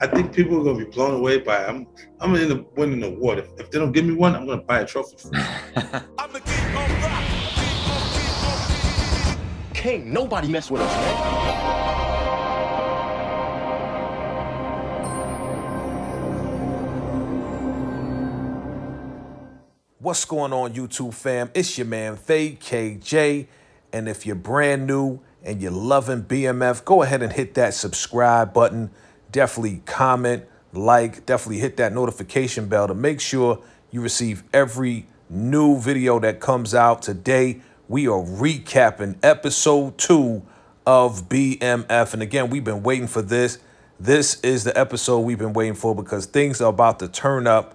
I think people are gonna be blown away by it. I'm gonna end up winning an award. If they don't give me one, I'm gonna buy a trophy for it. Can't nobody mess with us, man. What's going on, YouTube fam? It's your man, VACAY-J. And if you're brand new and you're loving BMF, go ahead and hit that subscribe button. Definitely comment, like, definitely hit that notification bell to make sure you receive every new video that comes out. Today, we are recapping episode 2 of BMF. And again, we've been waiting for this. This is the episode we've been waiting for because things are about to turn up.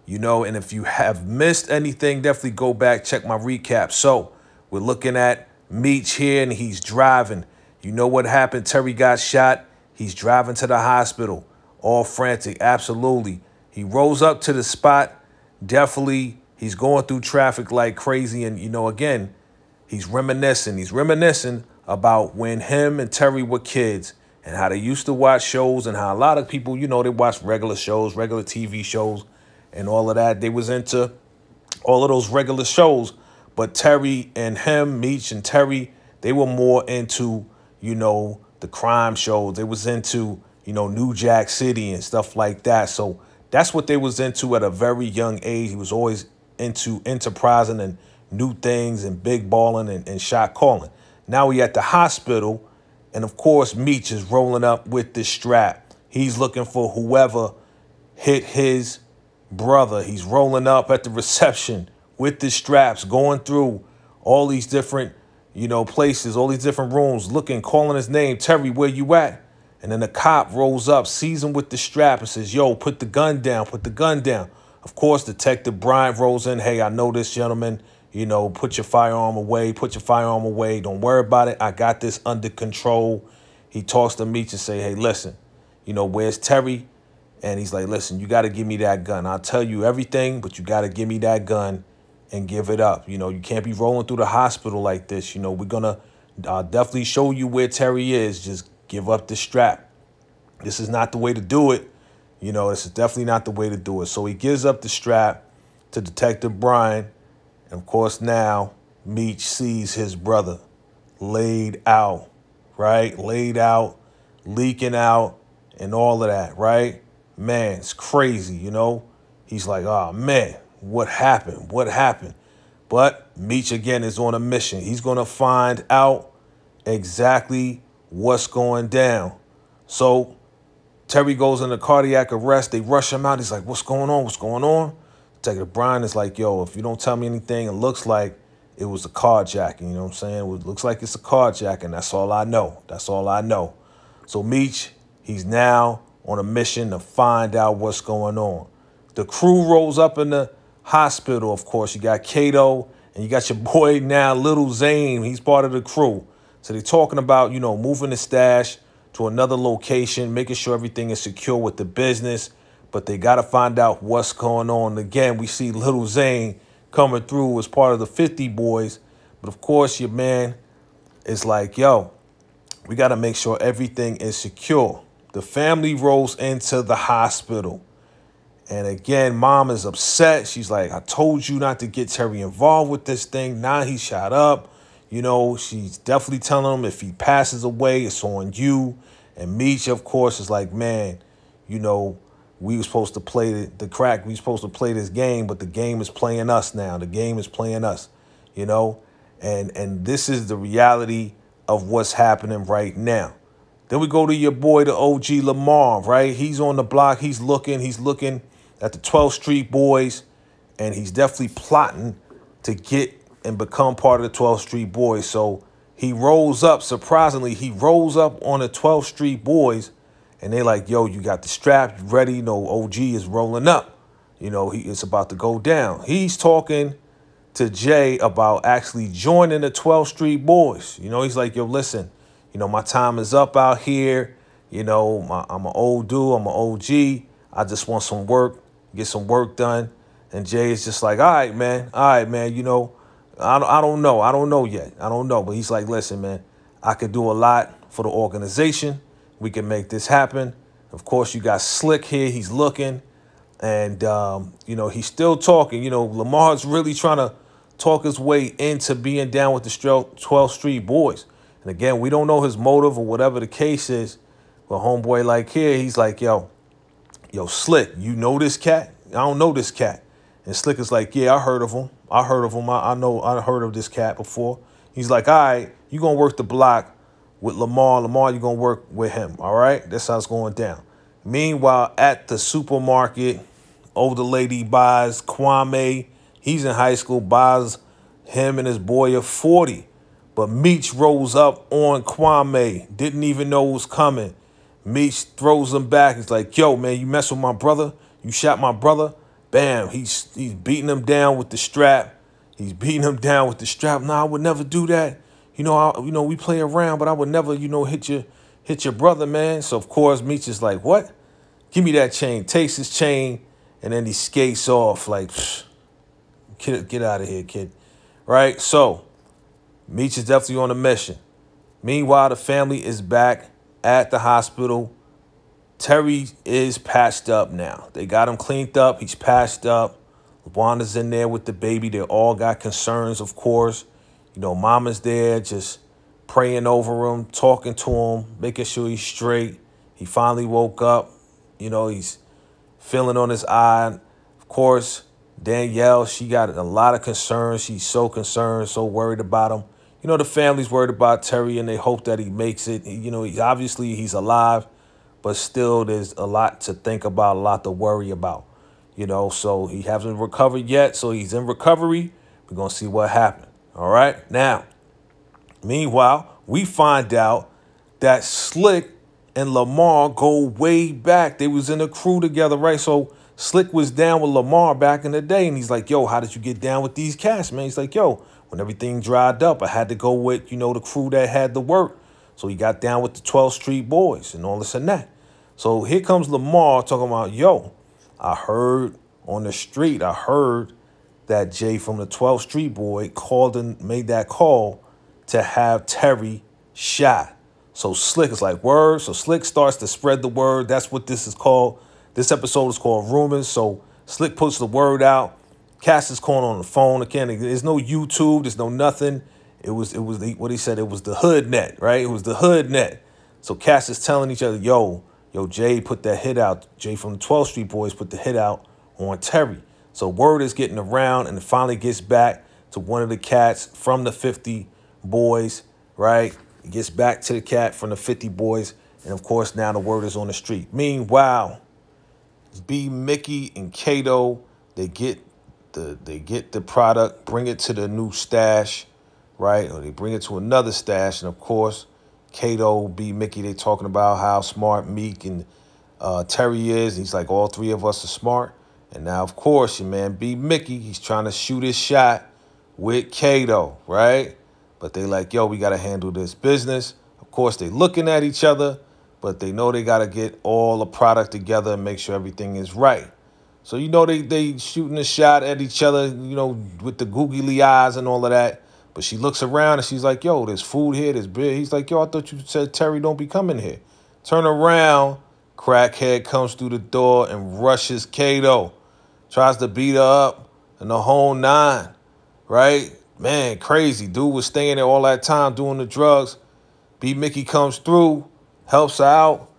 You know, and if you have missed anything, definitely go back, check my recap. So we're looking at Meech here, and he's driving. You know what happened? Terry got shot. He's driving to the hospital, all frantic. Absolutely. He rolls up to the spot. Definitely, he's going through traffic like crazy. And, you know, again, he's reminiscing. He's reminiscing about when him and Terry were kids and how they used to watch shows and how a lot of people, you know, they watch regular shows, regular TV shows, and all of that. They was into all of those regular shows. But Terry and him, Meech and Terry, they were more into, you know, the crime shows. They was into, you know, New Jack City and stuff like that. So that's what they was into at a very young age. He was always into enterprising and new things and big balling and shot calling. Now we at the hospital. And, of course, Meech is rolling up with this strap. He's looking for whoever hit his brother. He's rolling up at the reception with the straps, going through all these different, you know, places, all these different rooms, looking, calling his name, Terry, where you at? And then the cop rolls up, sees him with the strap and says, yo, put the gun down, put the gun down. Of course, Detective Bryant rolls in. Hey, I know this gentleman, you know, put your firearm away, put your firearm away. Don't worry about it. I got this under control. He talks to Meech and say, hey, listen, you know, where's Terry? And he's like, listen, you got to give me that gun. I'll tell you everything, but you got to give me that gun and give it up. You know, you can't be rolling through the hospital like this. You know, we're going to definitely show you where Terry is. Just give up the strap. This is not the way to do it. You know, this is definitely not the way to do it. So he gives up the strap to Detective Brian. And, of course, now Meech sees his brother laid out, right? Laid out, leaking out, and all of that, right? Man, it's crazy, you know. He's like, oh, man, what happened? What happened? But Meech, again, is on a mission. He's going to find out exactly what's going down. So Terry goes into cardiac arrest. They rush him out. He's like, what's going on? What's going on? Detective Brian is like, yo, if you don't tell me anything, it looks like it was a carjacking. You know what I'm saying? It looks like it's a carjacking. That's all I know. That's all I know. So Meech, he's now on a mission to find out what's going on. The crew rolls up in the hospital, of course. You got Kato and you got your boy now, Little Zane. He's part of the crew. So they're talking about, you know, moving the stash to another location, making sure everything is secure with the business. But they got to find out what's going on. Again, we see Little Zane coming through as part of the 50 boys. But, of course, your man is like, yo, we got to make sure everything is secure. The family rolls into the hospital. And again, mom is upset. She's like, I told you not to get Terry involved with this thing. Now he's shot up. You know, she's definitely telling him if he passes away, it's on you. And Meech, of course, is like, man, you know, we were supposed to play the crack. We were supposed to play this game, but the game is playing us now. The game is playing us, you know. And this is the reality of what's happening right now. Then we go to your boy, the OG Lamar, right? He's on the block. He's looking at the 12th Street boys, and he's definitely plotting to get and become part of the 12th Street boys. So he rolls up, surprisingly, he rolls up on the 12th Street boys, and they're like, yo, you got the strap, you ready? You know, OG is rolling up. You know, it's about to go down. He's talking to Jay about actually joining the 12th Street boys. You know, he's like, yo, listen, you know, my time is up out here. You know, I'm an old dude. I'm an OG. I just want some work, get some work done. And Jay is just like, all right, man. All right, man. You know, I don't know. I don't know yet. I don't know. But he's like, listen, man, I could do a lot for the organization. We can make this happen. Of course, you got Slick here. He's looking. And, you know, he's still talking. You know, Lamar's really trying to talk his way into being down with the 12th Street Boys. And again, we don't know his motive or whatever the case is. But homeboy like here, he's like, yo, Slick, you know this cat? I don't know this cat. And Slick is like, yeah, I heard of him. I heard of him. I heard of this cat before. He's like, all right, you going to work the block with Lamar. Lamar, you going to work with him. All right? That's how it's going down. Meanwhile, at the supermarket, older lady buys Kwame. He's in high school, buys him and his boy a 40. But Meech rolls up on Kwame. Didn't even know it was coming. Meech throws him back. He's like, yo, man, you mess with my brother? You shot my brother? Bam. He's beating him down with the strap. He's beating him down with the strap. Nah, I would never do that. You know, we play around, but I would never, hit your brother, man. So, of course, Meech is like, what? Give me that chain. Takes his chain, and then he skates off like, get out of here, kid. Right? So, Meech is definitely on a mission. Meanwhile, the family is back at the hospital. Terry is patched up now. They got him cleaned up. He's patched up. Wanda's in there with the baby. They all got concerns, of course. You know, Mama's there just praying over him, talking to him, making sure he's straight. He finally woke up. You know, he's feeling on his eye. Of course, Danielle, she got a lot of concerns. She's so concerned, so worried about him. You know, the family's worried about Terry, and they hope that he makes it. You know, he's alive, but still there's a lot to think about, a lot to worry about. You know, so he hasn't recovered yet, so he's in recovery. We're going to see what happened. All right? Now, meanwhile, we find out that Slick and Lamar go way back. They was in a crew together, right? So Slick was down with Lamar back in the day, and he's like, yo, how did you get down with these cats, man? He's like, yo, when everything dried up, I had to go with, the crew that had the work. So he got down with the 12th Street Boys and all this and that. So here comes Lamar talking about, yo, I heard on the street, I heard that Jay from the 12th Street Boy called and made that call to have Terry shot. So Slick is like, word. So Slick starts to spread the word. That's what this is called. This episode is called Rumors. So Slick puts the word out. Cass is calling on the phone again. There's no YouTube. There's no nothing. It was what he said. It was the hood net, right? It was the hood net. So Cass is telling each other, yo, Jay put that hit out. Jay from the 12th Street Boys put the hit out on Terry. So word is getting around, and it finally gets back to one of the cats from the 50 Boys, right? It gets back to the cat from the 50 Boys, and of course now the word is on the street. Meanwhile, B, Mickey, and Kato, they get the product, bring it to the new stash, right? Or they bring it to another stash, and of course, Kato, B, Mickey, they talking about how smart Meek and Terry is. He's like, all three of us are smart. And now, of course, your man B, Mickey, he's trying to shoot his shot with Kato, right? But they like, yo, we got to handle this business. Of course, they looking at each other, but they know they got to get all the product together and make sure everything is right. So, they shooting a shot at each other, with the googly eyes and all of that. But she looks around and she's like, yo, there's food here, there's beer. He's like, yo, I thought you said Terry don't be coming here. Turn around, crackhead comes through the door and rushes Kato. Tries to beat her up and the whole nine, right? Man, crazy. Dude was staying there all that time doing the drugs. B. Mickey comes through, helps her out,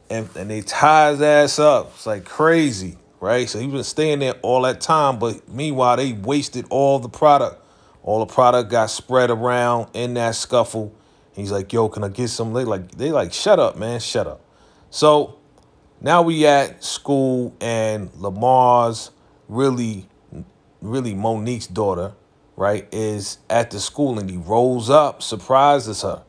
and they tie his ass up. It's like crazy, right? So he was staying there all that time, but meanwhile, they wasted all the product. All the product got spread around in that scuffle. He's like, yo, can I get some? They like, shut up, man, shut up. So now we at school, and Lamar's really Monique's daughter, right, is at the school, and he rolls up, surprises her.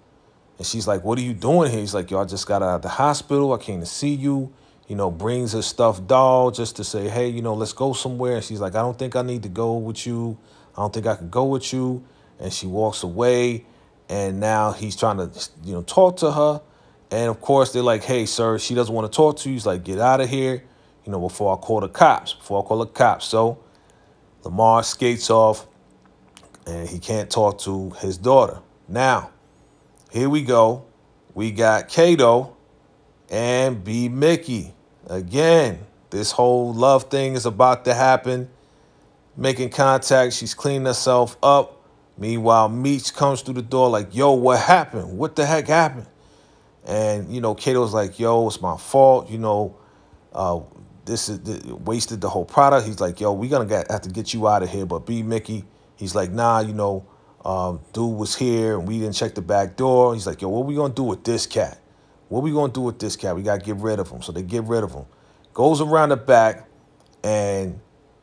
And she's like, what are you doing here? He's like, yo, I just got out of the hospital. I came to see you. Brings her stuffed doll just to say, hey, let's go somewhere. And she's like, I don't think I need to go with you. I don't think I can go with you. And she walks away. And now he's trying to, talk to her. And, of course, they're like, hey, sir, she doesn't want to talk to you. He's like, get out of here, before I call the cops. So Lamar skates off, and he can't talk to his daughter. Now, here we go. We got Kato and B. Mickey. Again, this whole love thing is about to happen. Making contact. She's cleaning herself up. Meanwhile, Meech comes through the door like, yo, what happened? What the heck happened? And, you know, Kato's like, yo, it's my fault. You know, this is wasted the whole product. He's like, yo, we're going to have to get you out of here. But B. Mickey, he's like, nah, you know, dude was here and we didn't check the back door. He's like, yo, what we going to do with this cat? What we going to do with this cat? We got to get rid of him. So they get rid of him. Goes around the back and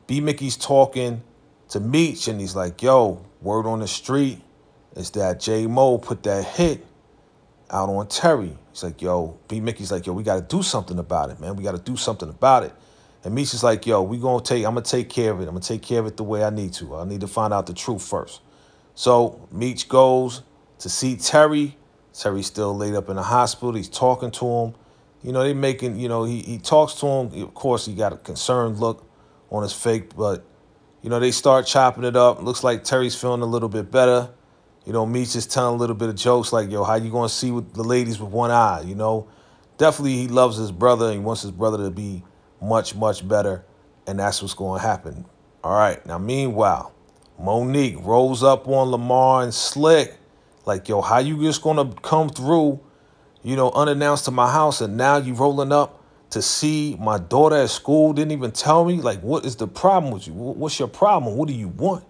B. Mickey's talking to Meech and he's like, yo, word on the street is that J. Mo put that hit out on Terry. He's like, yo, B. Mickey's like, yo, we got to do something about it, man. We got to do something about it. And Meech is like, yo, I'm going to take care of it. I'm going to take care of it the way I need to. I need to find out the truth first. So Meech goes to see Terry. Terry's still laid up in the hospital. He's talking to him. You know, they making, you know, he talks to him. Of course, he got a concerned look on his face, but, you know, they start chopping it up. Looks like Terry's feeling a little bit better. You know, Meech is telling a little bit of jokes like, yo, how you going to see with the ladies with one eye, you know? Definitely he loves his brother and he wants his brother to be much, much better, and that's what's going to happen. All right, now, meanwhile, Monique rolls up on Lamar and Slick like, yo, how you just going to come through, you know, unannounced to my house, and now you rolling up to see my daughter at school, didn't even tell me? Like, what is the problem with you? What's your problem? What do you want?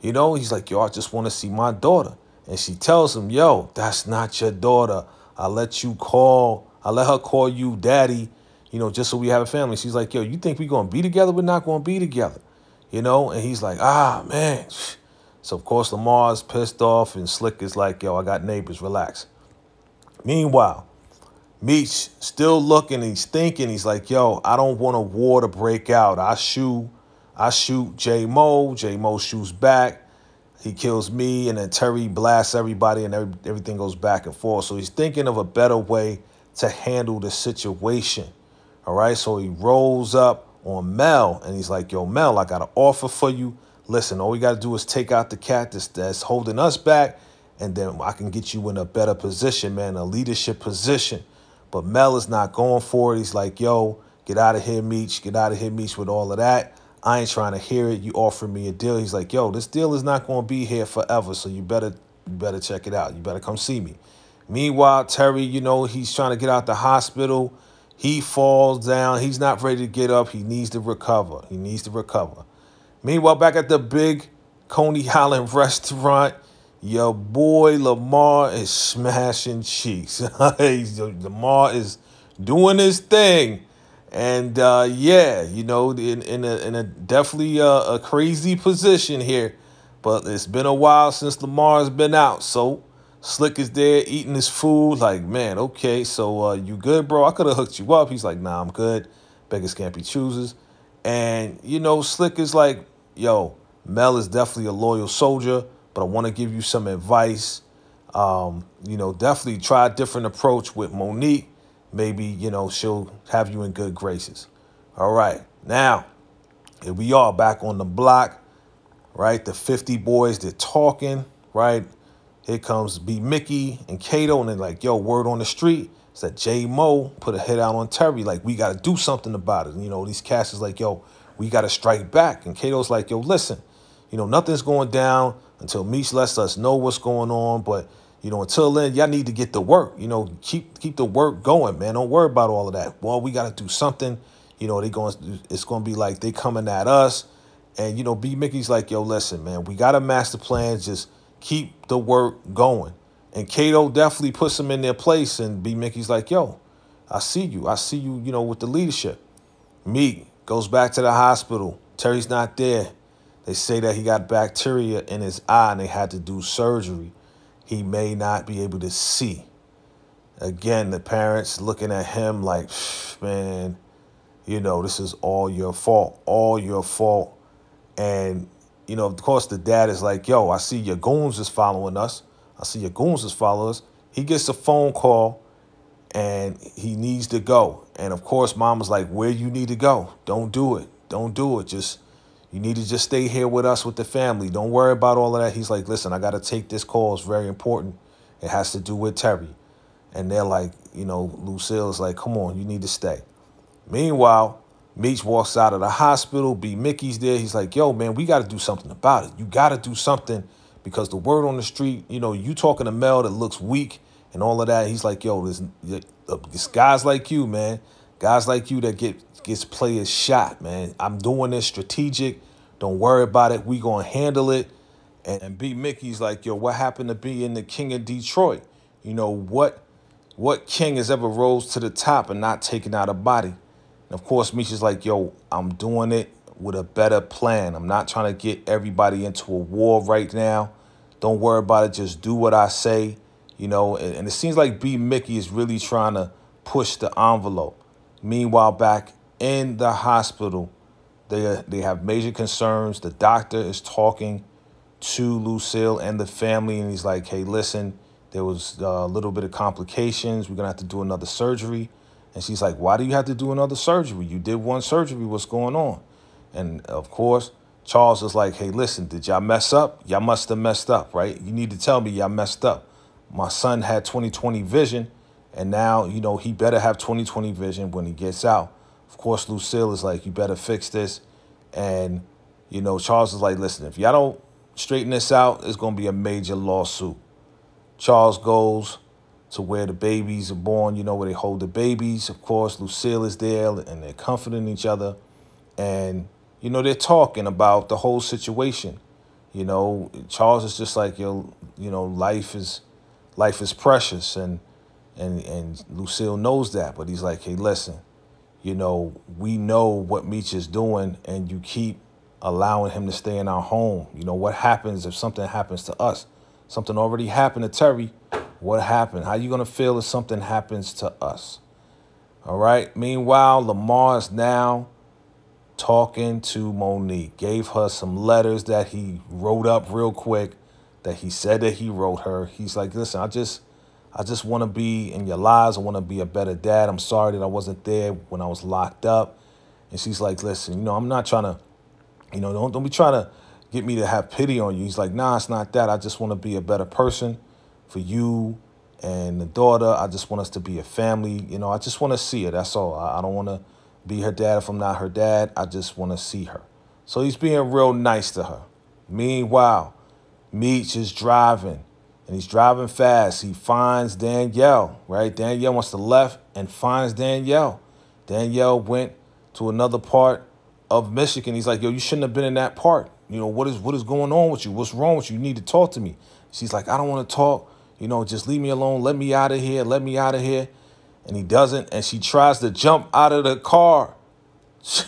You know, he's like, yo, I just want to see my daughter. And she tells him, yo, that's not your daughter. I let her call you daddy, you know, just so we have a family. She's like, yo, you think we're going to be together? We're not going to be together, you know? And he's like, ah, man. So, of course, Lamar's pissed off and Slick is like, yo, I got neighbors, relax. Meanwhile, Meech still looking, he's thinking, he's like, yo, I don't want a war to break out. I shoot J. Mo. J. Mo shoots back. He kills me, and then Terry blasts everybody, and everything goes back and forth. So he's thinking of a better way to handle the situation. All right, so he rolls up on Mel, and he's like, yo, Mel, I got an offer for you. Listen, all we got to do is take out the cat that's holding us back, and then I can get you in a better position, man, a leadership position. But Mel is not going for it. He's like, yo, get out of here, Meech. Get out of here, Meech, with all of that. I ain't trying to hear it. You offered me a deal. He's like, yo, this deal is not going to be here forever, so you better check it out. You better come see me. Meanwhile, Terry, you know, he's trying to get out the hospital. He falls down. He's not ready to get up. He needs to recover. Meanwhile, back at the big Coney Island restaurant, your boy Lamar is smashing cheeks. Lamar is doing his thing. And, yeah, you know, in a definitely a crazy position here. But it's been a while since Lamar's been out. So Slick is there eating his food. Like, man, okay, so you good, bro? I could have hooked you up. He's like, nah, I'm good. Beggars can't be choosers. And, you know, Slick is like, yo, Mel is definitely a loyal soldier, but I want to give you some advice. You know, definitely try a different approach with Monique. Maybe, you know, she'll have you in good graces. All right. Now, here we are back on the block, right? The 50 boys, they're talking, right? Here comes B. Mickey and Kato, and they're like, yo, word on the street is that J. Mo put a hit out on Terry. Like, we got to do something about it. And, you know, these cats is like, yo, we got to strike back. And Kato's like, yo, listen, you know, nothing's going down until Meech lets us know what's going on. But, you know, until then, y'all need to get to work. You know, keep the work going, man. Don't worry about all of that. Well, we got to do something. You know, it's going to be like they coming at us. And, you know, B. Mickey's like, yo, listen, man, we got a master plan. Just keep the work going. And Kato definitely puts them in their place. And B. Mickey's like, yo, I see you. You know, with the leadership. Meek goes back to the hospital. Terry's not there. They say that he got bacteria in his eye and they had to do surgery. He may not be able to see. Again, the parents looking at him like, man, you know, this is all your fault. All your fault. And, you know, of course, the dad is like, yo, I see your goons is following us. He gets a phone call and he needs to go. And, of course, mama's like, where you need to go? Don't do it. You need to just stay here with us with the family. Don't worry about all of that. He's like, listen, I got to take this call. It's very important. It has to do with Terry. And they're like, you know, Lucille's like, come on, you need to stay. Meanwhile, Meech walks out of the hospital. B. Mickey's there. He's like, yo, man, we got to do something about it. You got to do something because the word on the street, you know, you talking to Mel that looks weak and all of that. He's like, yo, this guys like you, man. Guys like you that gets players shot, man. I'm doing this strategic. Don't worry about it. We going to handle it. And B. Mickey's like, yo, what happened to being the king of Detroit? You know, what king has ever rose to the top and not taken out a body? And of course, Meech is like, yo, I'm doing it with a better plan. I'm not trying to get everybody into a war right now. Don't worry about it. Just do what I say, you know. And it seems like B. Mickey is really trying to push the envelope. Meanwhile, back in the hospital, they have major concerns. The doctor is talking to Lucille and the family, and he's like, hey, listen, there was a little bit of complications. We're going to have to do another surgery. And she's like, why do you have to do another surgery? You did one surgery. What's going on? And, of course, Charles is like, hey, listen, did y'all mess up? Y'all must have messed up, right? You need to tell me y'all messed up. My son had 20/20 vision, and now, you know, he better have 20/20 vision when he gets out. Of course, Lucille is like, you better fix this. And, you know, Charles is like, listen, if y'all don't straighten this out, it's going to be a major lawsuit. Charles goes to where the babies are born, you know, where they hold the babies. Of course, Lucille is there, and they're comforting each other. And, you know, they're talking about the whole situation. You know, Charles is just like, yo, you know, life is precious. And Lucille knows that. But he's like, hey, listen, you know, we know what Meech is doing, and you keep allowing him to stay in our home. You know, what happens if something happens to us? Something already happened to Terry. What happened? How you going to feel if something happens to us? All right. Meanwhile, Lamar is now talking to Monique. Gave her some letters that he wrote up real quick, that he said that he wrote her. He's like, listen, I just want to be in your lives. I want to be a better dad. I'm sorry that I wasn't there when I was locked up. And she's like, listen, you know, I'm not trying to, you know, don't be trying to get me to have pity on you. He's like, nah, it's not that. I just want to be a better person for you and the daughter. I just want us to be a family. You know, I just want to see her. That's all. I don't want to be her dad if I'm not her dad. I just want to see her. So he's being real nice to her. Meanwhile, Meech is driving, and he's driving fast. He finds Danielle, right? Danielle wants to left and finds Danielle. Danielle went to another part of Michigan. He's like, yo, you shouldn't have been in that part. You know, what is going on with you? What's wrong with you? You need to talk to me. She's like, I don't want to talk. You know, just leave me alone. Let me out of here. Let me out of here. And he doesn't. And she tries to jump out of the car.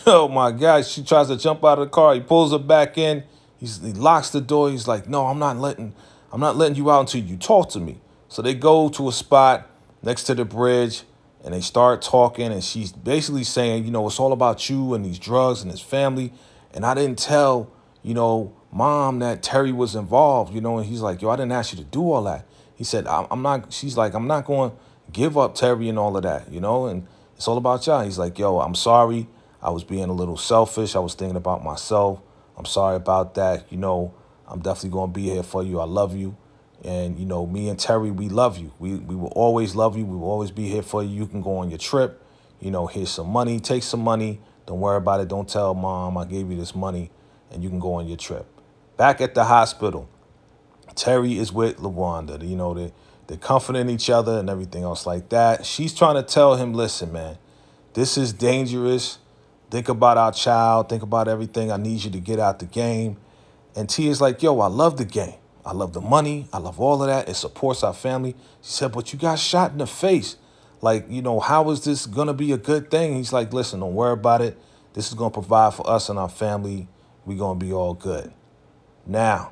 Oh, my God. She tries to jump out of the car. He pulls her back in. He locks the door. He's like, no, I'm not letting you out until you talk to me. So they go to a spot next to the bridge, and they start talking. And she's basically saying, you know, it's all about you and these drugs and his family. And I didn't tell, you know, Mom that Terry was involved, you know. And he's like, yo, I didn't ask you to do all that. He said, I'm not. She's like, I'm not going to give up Terry and all of that, you know. And it's all about y'all. He's like, yo, I'm sorry. I was being a little selfish. I was thinking about myself. I'm sorry about that. You know, I'm definitely going to be here for you. I love you. And, you know, me and Terry, we love you. We will always love you. We will always be here for you. You can go on your trip. You know, here's some money. Take some money. Don't worry about it. Don't tell Mom I gave you this money, and you can go on your trip. Back at the hospital, Terry is with LaWanda. You know, they're comforting each other and everything else like that. She's trying to tell him, listen, man, this is dangerous. Think about our child. Think about everything. I need you to get out the game. And Tia's like, yo, I love the game. I love the money. I love all of that. It supports our family. She said, but you got shot in the face. Like, you know, how is this going to be a good thing? He's like, listen, don't worry about it. This is going to provide for us and our family. We're going to be all good. Now,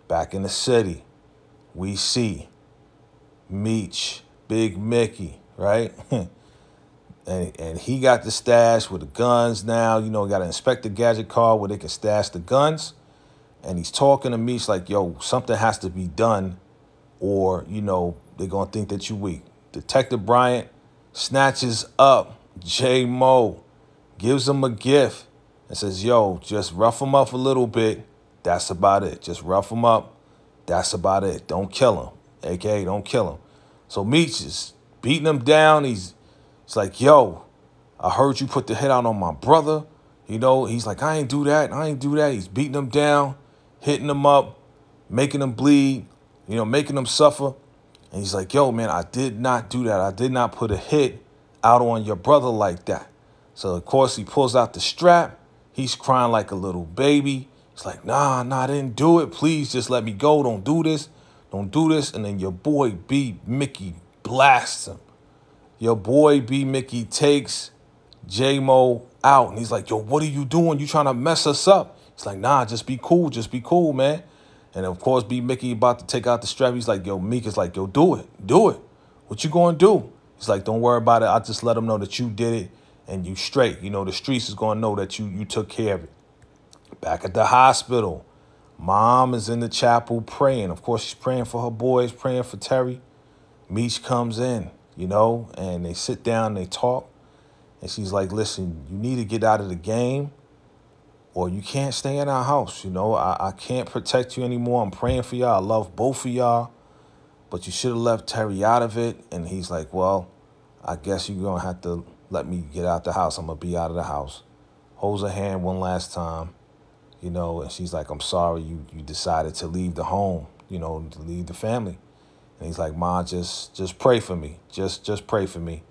back in the city, we see Meech, Big Mickey, right? and he got the stash with the guns now. You know, got an Inspector Gadget car where they can stash the guns. And he's talking to Meech like, yo, something has to be done or, you know, they're going to think that you're weak. Detective Bryant snatches up J-Mo, gives him a gift, and says, yo, just rough him up a little bit. That's about it. Just rough him up. That's about it. Don't kill him. AKA, don't kill him. So Meech is beating him down. He's like, yo, I heard you put the hit out on my brother. You know, he's like, I ain't do that. I ain't do that. He's beating him down, hitting him up, making him bleed, you know, making him suffer. And he's like, yo, man, I did not do that. I did not put a hit out on your brother like that. So, of course, he pulls out the strap. He's crying like a little baby. He's like, nah, I didn't do it. Please just let me go. Don't do this. Don't do this. And then your boy B. Mickey blasts him. Your boy B. Mickey takes J-Mo out. And he's like, yo, what are you doing? You trying to mess us up? He's like, nah, just be cool. Just be cool, man. And, of course, B. Mickey about to take out the strap. He's like, yo, Meek is like, yo, do it. Do it. What you going to do? He's like, don't worry about it. I just let them know that you did it and you straight. You know, the streets is going to know that you took care of it. Back at the hospital, Mom is in the chapel praying. Of course, she's praying for her boys, praying for Terry. Meech comes in, you know, and they sit down, they talk. And she's like, listen, you need to get out of the game or you can't stay in our house. You know, I can't protect you anymore. I'm praying for y'all. I love both of y'all. But you should have left Terry out of it. And he's like, well, I guess you're going to have to let me get out the house. I'm going to be out of the house. Holds her hand one last time, you know, and she's like, I'm sorry you decided to leave the home, you know, to leave the family. And he's like, Ma, just pray for me. Just pray for me.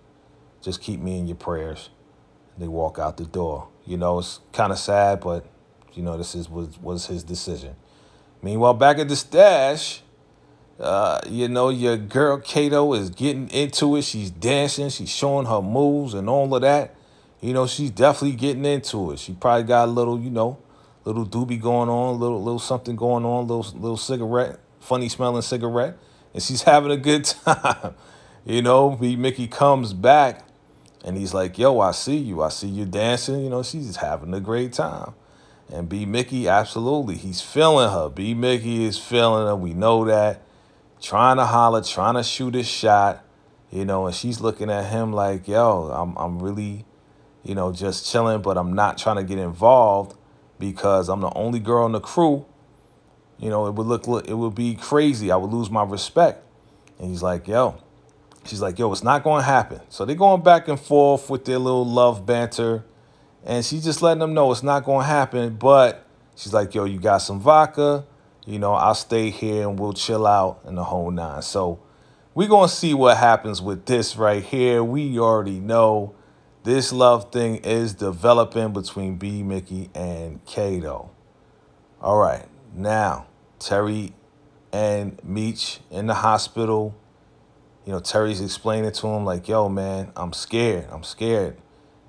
Just keep me in your prayers. And they walk out the door. You know, it's kind of sad, but, you know, this was his decision. Meanwhile, back at the stash, you know, your girl Kato is getting into it. She's dancing. She's showing her moves and all of that. You know, she's definitely getting into it. She probably got a little, you know, little doobie going on, little something going on, little cigarette, funny smelling cigarette. And she's having a good time. You know, B. Mickey comes back and he's like, yo, I see you. I see you dancing. You know, she's having a great time. And B. Mickey, absolutely, he's feeling her. B. Mickey is feeling her. We know that. Trying to holler, trying to shoot his shot, you know, and she's looking at him like, yo, I'm really, you know, just chilling, but I'm not trying to get involved because I'm the only girl in the crew. You know, it would be crazy. I would lose my respect. And he's like, yo, she's like, yo, it's not going to happen. So they're going back and forth with their little love banter. And she's just letting them know it's not going to happen. But she's like, yo, you got some vodka. You know, I'll stay here and we'll chill out and the whole nine. So we're going to see what happens with this right here. We already know this love thing is developing between B. Mickey and Kato. All right. Now, Terry and Meech in the hospital. You know, Terry's explaining to him like, yo, man, I'm scared. I'm scared.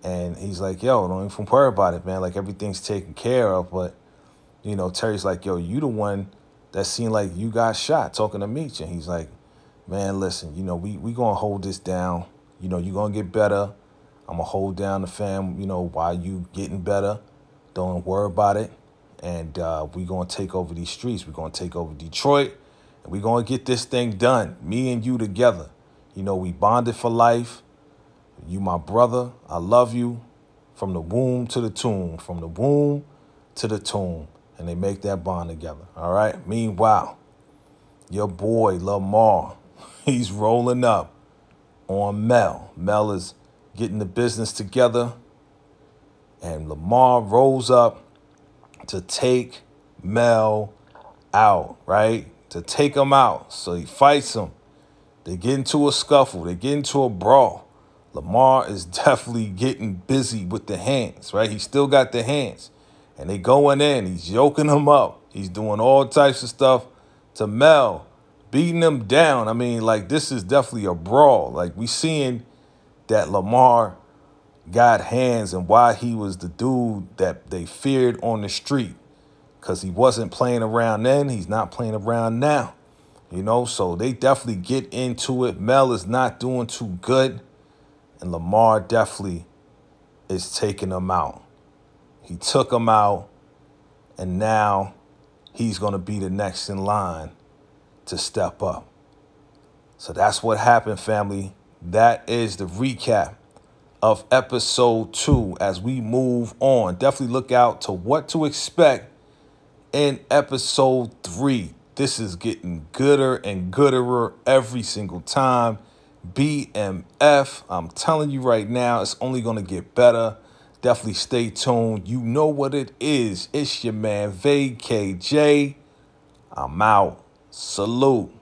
And he's like, yo, don't even worry about it, man. Like, everything's taken care of. But, you know, Terry's like, yo, you the one that seemed like you got shot, talking to Meech. And he's like, man, listen, you know, we going to hold this down. You know, you're going to get better. I'm going to hold down the fam, you know, while you getting better. Don't worry about it. And we going to take over these streets. We're going to take over Detroit. And we're going to get this thing done, me and you together. You know, we bonded for life. You my brother. I love you from the womb to the tomb, from the womb to the tomb. And they make that bond together, all right? Meanwhile, your boy, Lamar, he's rolling up on Mel. Mel is getting the business together. And Lamar rolls up to take Mel out, right? To take him out. So he fights him. They get into a scuffle. They get into a brawl. Lamar is definitely getting busy with the hands, right? He still got the hands. And they going in. He's yoking him up. He's doing all types of stuff to Mel, beating him down. I mean, like, this is definitely a brawl. Like, we seeing that Lamar got hands and why he was the dude that they feared on the street. Because he wasn't playing around then. He's not playing around now. You know, so they definitely get into it. Mel is not doing too good. And Lamar definitely is taking him out. He took him out. And now he's going to be the next in line to step up. So that's what happened, family. That is the recap of episode 2 as we move on. Definitely look out to what to expect in episode 3. This is getting gooder and gooder every single time. BMF. I'm telling you right now, it's only going to get better. Definitely stay tuned. You know what it is. It's your man, VACAY-J. I'm out. Salute.